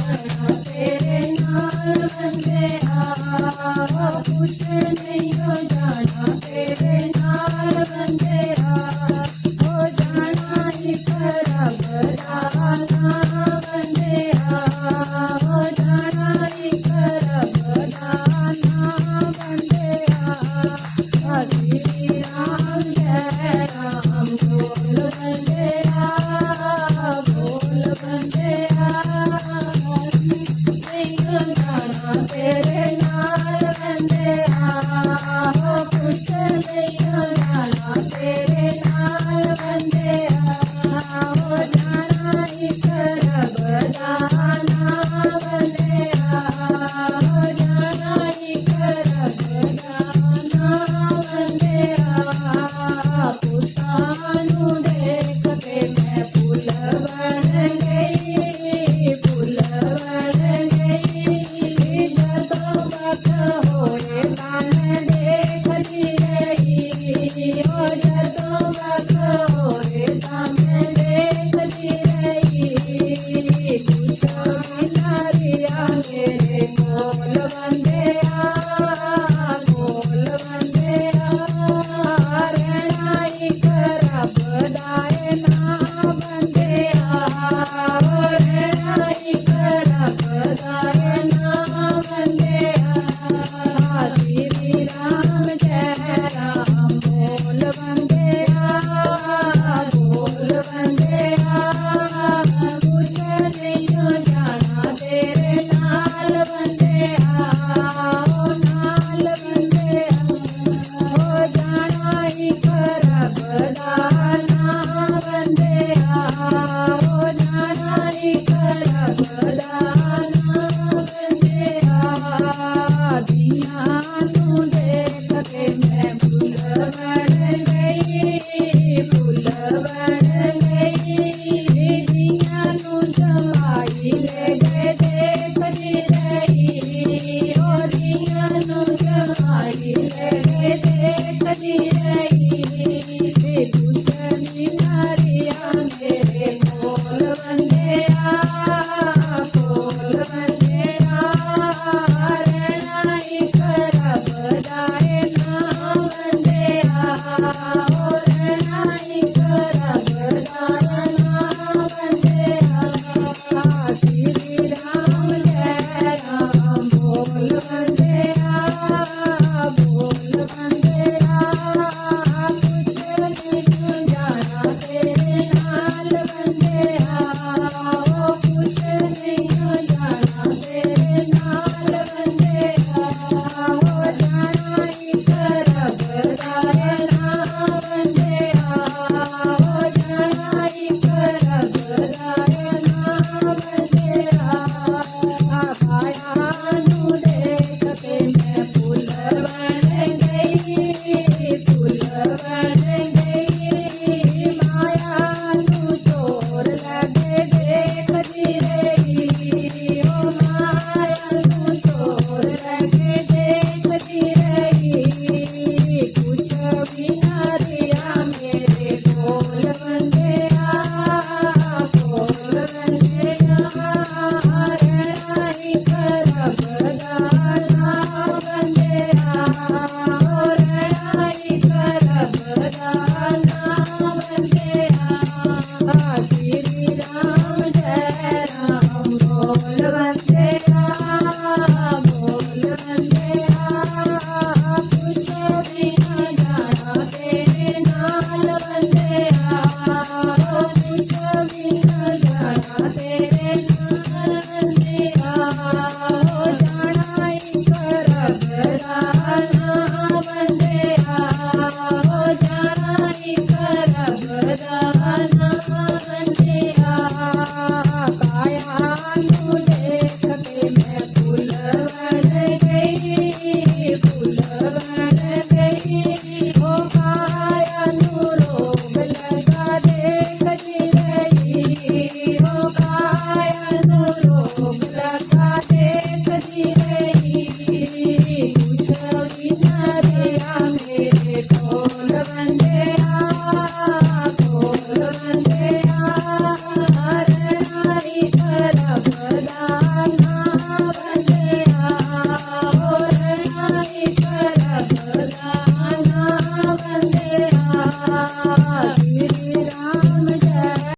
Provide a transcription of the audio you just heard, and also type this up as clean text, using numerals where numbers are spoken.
तेरे नाल बंदिया कुछ नहीं हो जाना तेरे नाल बंदिया हो जाना एक रब दा नाम बंदिया हो जाना एक रब दा नाम बंदिया श्री राम जय राम बोल बंदिया बोल बंदिया तेरे नाल बंदिया कुछ नहीं हो जाना तेरे नाल बंदिया हो जाना एक रब दा नाम बंदिया हो जाना एक रब दा नाम बंदिया पुतानू देख के मैं फूल बन गई फूल बन गई जदों वक्त होए तन देखती रही ओ जदों वक्त होए तन देखती रही कुछ भी ना रिया मेरे कोल बंदिया रहना एक रब दा नाम बंदिया रहना एक रब दा नाम बंदिया श्री राम जय राम बोल बंदिया बोल बंदिया कुछ नहीं हो जाना तेरे नाल बंदिया नाल बंदिया हो जाना एक रब दा नाम बंदिया हो जाना एक रब दा नाम बंदिया दिया तू देख के मैं फूल बन गई फूल बन गई दिया तू जमाई ले गए देखती रही ओ दिया तू जमाई ले गए देखती रही कुछ भी ना रिया मेरे कोल बंदिया रहना एक रब दा नाम बंदिया रहना एक रब दा नाम बंदिया श्री राम जय राम बोल बंदिया बोल बंदिया कुछ नहीं हो जाना तेरे नाल बंदिया कुछ नहीं हो जाना तेरे नाल बंदिया हो जाना एक रब दा नाम बंदिया हो जाना एक रब दा नाम बंदिया काया नू देख के मैं फूल बन गई फूल बन गई माया नू चोर लगे देखती रही ओ माया नू चोर लगे देखती रही कुछ भी ना रिया मेरे कोल बंदिया रहना एक रब दा नाम बंदिया रहना एक रब दा नाम बंदिया श्री राम जय राम बोल बंदिया कुछ भी ना जाना तेरे नाल बंदिया कुछ भी ना जाना तेरे नाल बंदिया हो जाना एक रब दा नाम बंदिया हो जाना एक रब दा नाम बंदिया काया नू देख के मैं फूल बन गई फूल बन गई ओ काया नू रोग लगा देखती रही ओ काया नू रोग लगा देखती रही कुछ भी ना रिया मेरे कोल बंदिया रहना एक श्री राम